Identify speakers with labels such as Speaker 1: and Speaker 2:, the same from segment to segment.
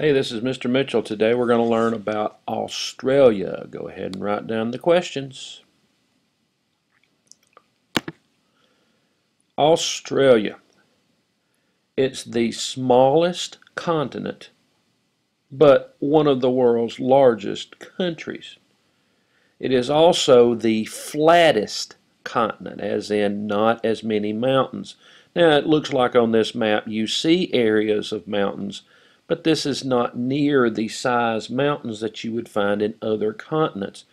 Speaker 1: Hey, this is Mr. Mitchell. Today we're going to learn about Australia. Go ahead and write down the questions. Australia. It's the smallest continent, but one of the world's largest countries. It is also the flattest continent, as in not as many mountains. Now, it looks like on this map you see areas of mountains, but this is not near the size mountains that you would find in other continents.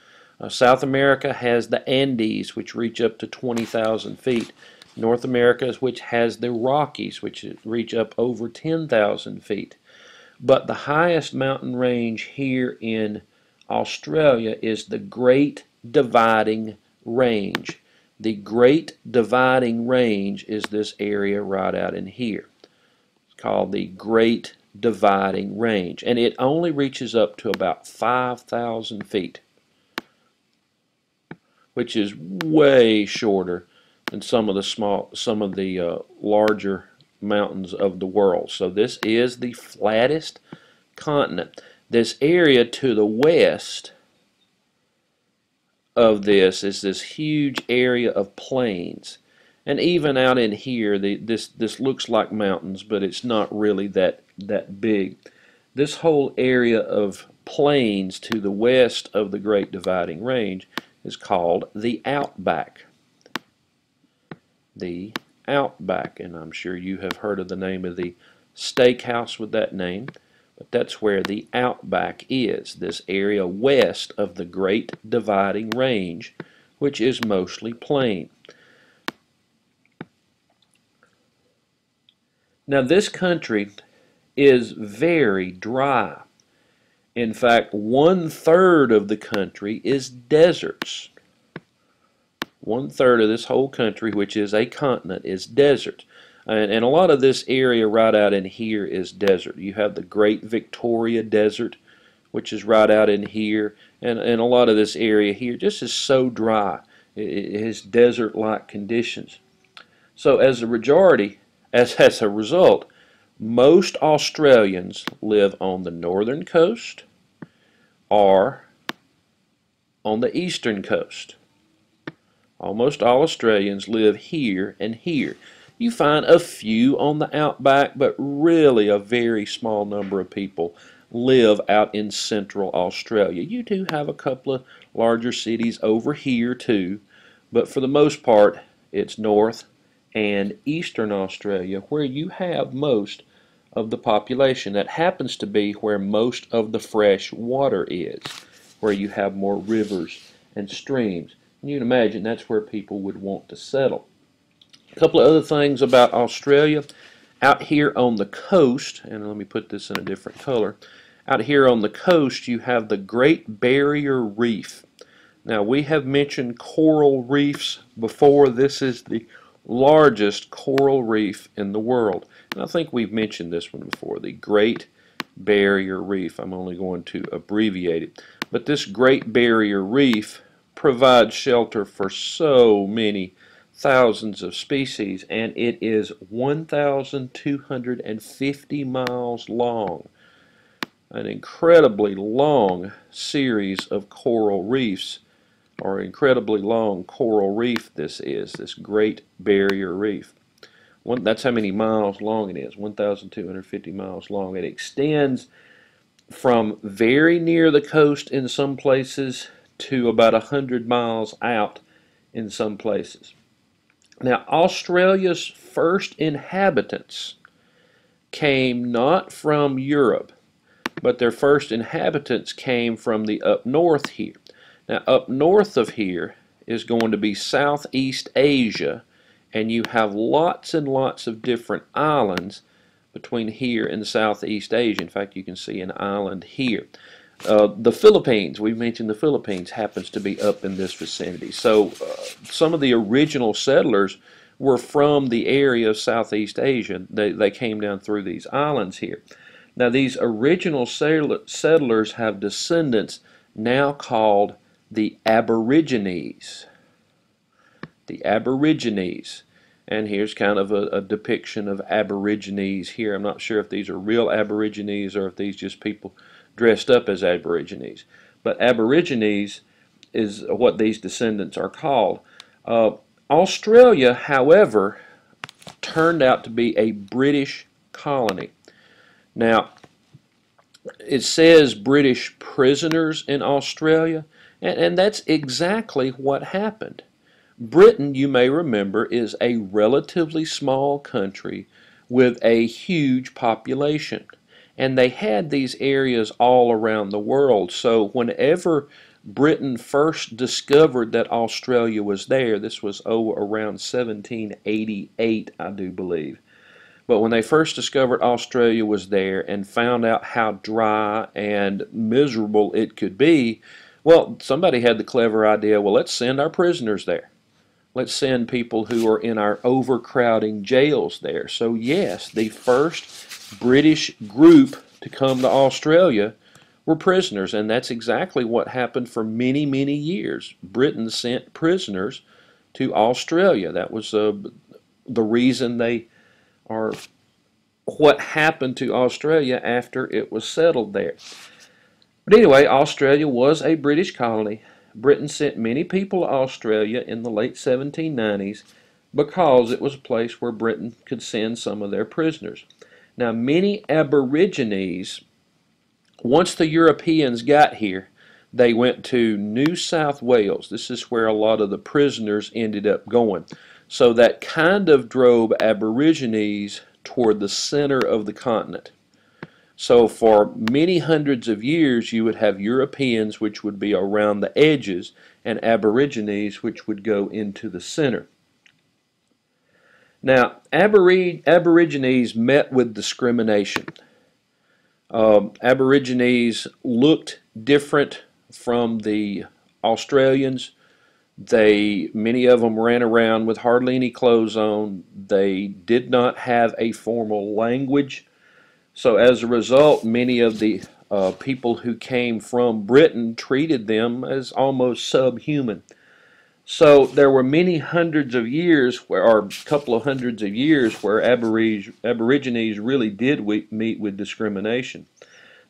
Speaker 1: South America has the Andes, which reach up to 20,000 feet. North America, which has the Rockies, which reach up over 10,000 feet. But the highest mountain range here in Australia is the Great Dividing Range. The Great Dividing Range is this area right out in here. It's called the Great Dividing Range, and it only reaches up to about 5,000 feet, which is way shorter than some of the larger mountains of the world. So this is the flattest continent. This area to the west of this is this huge area of plains. And even out in here, this looks like mountains, but it's not really that big. This whole area of plains to the west of the Great Dividing Range is called the Outback. The Outback, and I'm sure you have heard of the name of the steakhouse with that name, but that's where the Outback is, this area west of the Great Dividing Range, which is mostly plain. Now this country is very dry. In fact, 1/3 of the country is deserts. 1/3 of this whole country, which is a continent, is desert. And a lot of this area right out in here is desert. You have the Great Victoria Desert, which is right out in here. And a lot of this area here just is so dry. It has desert-like conditions. So as a result, most Australians live on the northern coast or on the eastern coast. Almost all Australians live here and here. You find a few on the outback, but really a very small number of people live out in central Australia. You do have a couple of larger cities over here too, but for the most part, it's North and Eastern Australia where you have most of the population. That happens to be where most of the fresh water is, where you have more rivers and streams. And you can imagine that's where people would want to settle. A couple of other things about Australia. Out here on the coast, and let me put this in a different color, out here on the coast you have the Great Barrier Reef. Now we have mentioned coral reefs before. This is the largest coral reef in the world. And I think we've mentioned this one before, the Great Barrier Reef. I'm only going to abbreviate it. But this Great Barrier Reef provides shelter for so many thousands of species, and it is 1,250 miles long. An incredibly long series of coral reefs, or incredibly long coral reef this is, this Great Barrier Reef. That's how many miles long it is, 1,250 miles long. It extends from very near the coast in some places to about 100 miles out in some places. Now, Australia's first inhabitants came not from Europe, but their first inhabitants came from the up north here. Now, up north of here is going to be Southeast Asia, and you have lots and lots of different islands between here and Southeast Asia. In fact, you can see an island here. The Philippines, we mentioned the Philippines, happens to be up in this vicinity. So some of the original settlers were from the area of Southeast Asia. They came down through these islands here. Now these original settlers have descendants now called the Aborigines. The Aborigines. And here's kind of a depiction of Aborigines here. I'm not sure if these are real Aborigines or if these just people dressed up as Aborigines. But Aborigines is what these descendants are called. Australia, however, turned out to be a British colony. Now, it says British prisoners in Australia, and that's exactly what happened. Britain, you may remember, is a relatively small country with a huge population. And they had these areas all around the world. So whenever Britain first discovered that Australia was there, this was around 1788, I do believe. But when they first discovered Australia was there and found out how dry and miserable it could be, well, somebody had the clever idea, well, let's send our prisoners there. Let's send people who are in our overcrowding jails there. So yes, the first British group to come to Australia were prisoners, and that's exactly what happened for many, many years. Britain sent prisoners to Australia. That was the reason they are what happened to Australia after it was settled there. But anyway, Australia was a British colony. Britain sent many people to Australia in the late 1790s because it was a place where Britain could send some of their prisoners. Now, many Aborigines, once the Europeans got here, they went to New South Wales. This is where a lot of the prisoners ended up going. So that kind of drove Aborigines toward the center of the continent. So for many hundreds of years you would have Europeans, which would be around the edges, and Aborigines, which would go into the center. Now, Aborigines met with discrimination. Aborigines looked different from the Australians. Many of them ran around with hardly any clothes on. They did not have a formal language. So as a result, many of the people who came from Britain treated them as almost subhuman. So there were many hundreds of years, or a couple of hundreds of years, where Aborigines really did meet with discrimination.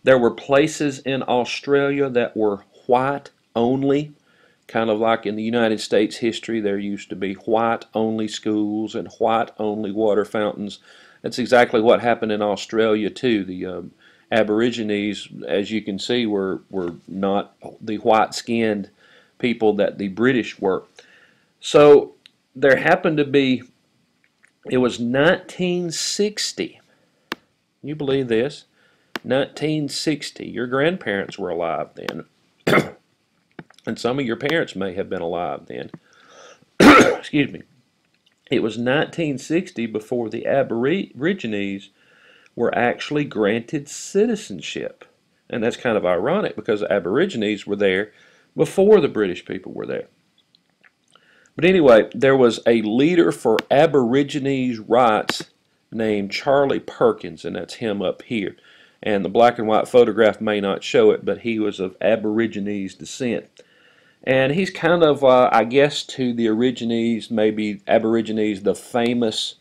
Speaker 1: There were places in Australia that were white only, kind of like in the United States history. There used to be white only schools and white only water fountains. That's exactly what happened in Australia too. The Aborigines, as you can see, were not the white-skinned people that the British were. So there happened to be, it was 1960. You believe this? 1960. Your grandparents were alive then. And some of your parents may have been alive then. Excuse me. It was 1960 before the Aborigines were actually granted citizenship. And that's kind of ironic because the Aborigines were there before the British people were there. But anyway, there was a leader for Aborigines rights named Charlie Perkins, and that's him up here. And the black and white photograph may not show it, but he was of Aborigines descent. And he's kind of, I guess, to the Aborigines, maybe Aborigines, the famous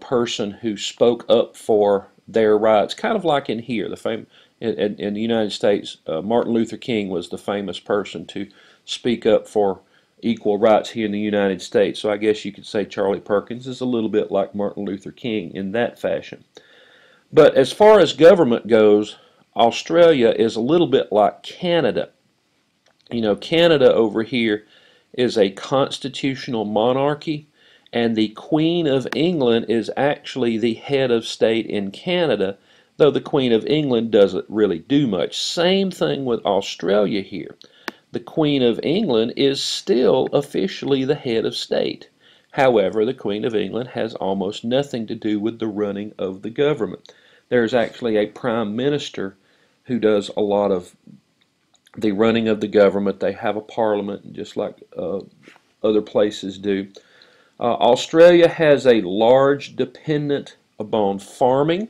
Speaker 1: person who spoke up for their rights, kind of like in here, in the United States. Martin Luther King was the famous person to speak up for equal rights here in the United States. So I guess you could say Charlie Perkins is a little bit like Martin Luther King in that fashion. But as far as government goes, Australia is a little bit like Canada. You know, Canada over here is a constitutional monarchy, and the Queen of England is actually the head of state in Canada, though the Queen of England doesn't really do much. Same thing with Australia here. The Queen of England is still officially the head of state. However, the Queen of England has almost nothing to do with the running of the government. There's actually a prime minister who does a lot of the running of the government. They have a parliament, just like other places do. Australia has a large dependence upon farming.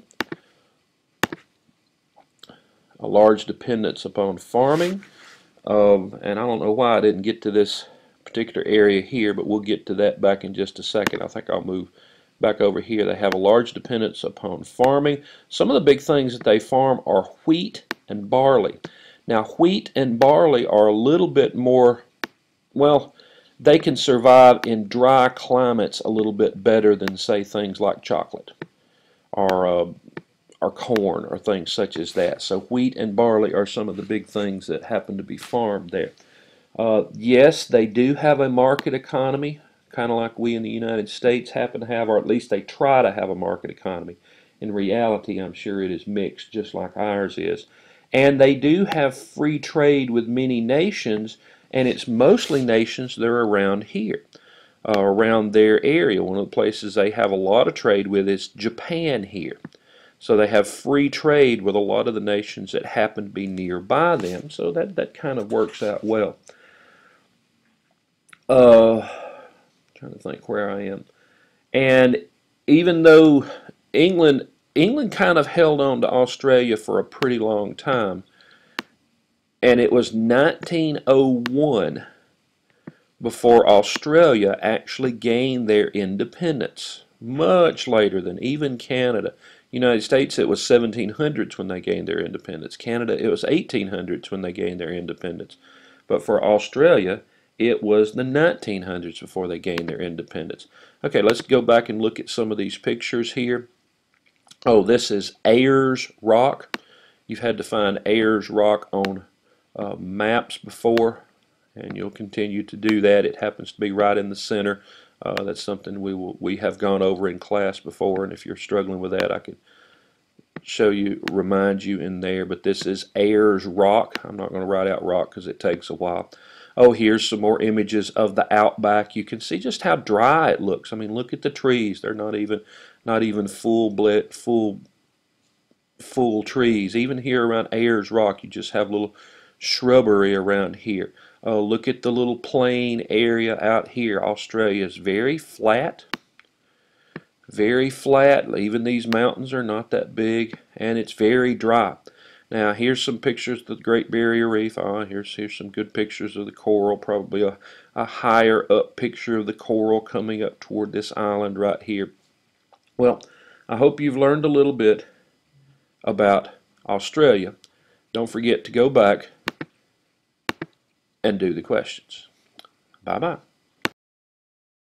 Speaker 1: A large dependence upon farming. And I don't know why I didn't get to this particular area here, but we'll get to that back in just a second. I think I'll move back over here. They have a large dependence upon farming. Some of the big things that they farm are wheat and barley. Now, wheat and barley are a little bit more, well, they can survive in dry climates a little bit better than, say, things like chocolate or corn or things such as that. So wheat and barley are some of the big things that happen to be farmed there. Yes, they do have a market economy, kind of like we in the United States happen to have, or at least they try to have a market economy. In reality, I'm sure it is mixed, just like ours is. And they do have free trade with many nations, and it's mostly nations that are around here, around their area. One of the places they have a lot of trade with is Japan here. So they have free trade with a lot of the nations that happen to be nearby them, so that kind of works out well. Trying to think where I am. And even though England kind of held on to Australia for a pretty long time, and it was 1901 before Australia actually gained their independence, much later than even Canada. United States, it was 1700s when they gained their independence. Canada, it was 1800s when they gained their independence. But for Australia, it was the 1900s before they gained their independence. Okay, let's go back and look at some of these pictures here. Oh, this is Ayers Rock. You've had to find Ayers Rock on maps before, and you'll continue to do that. It happens to be right in the center. That's something we have gone over in class before, and if you're struggling with that, I could show you, remind you in there. But this is Ayers Rock. I'm not going to write out rock because it takes a while. Oh, here's some more images of the outback. You can see just how dry it looks. I mean, look at the trees. They're not even full trees. Even here around Ayers Rock, you just have little shrubbery around here. Oh, look at the little plain area out here. Australia is very flat. Very flat. Even these mountains are not that big, and it's very dry. Now, here's some pictures of the Great Barrier Reef. Here's some good pictures of the coral. Probably a higher up picture of the coral coming up toward this island right here. Well, I hope you've learned a little bit about Australia. Don't forget to go back and do the questions. Bye-bye.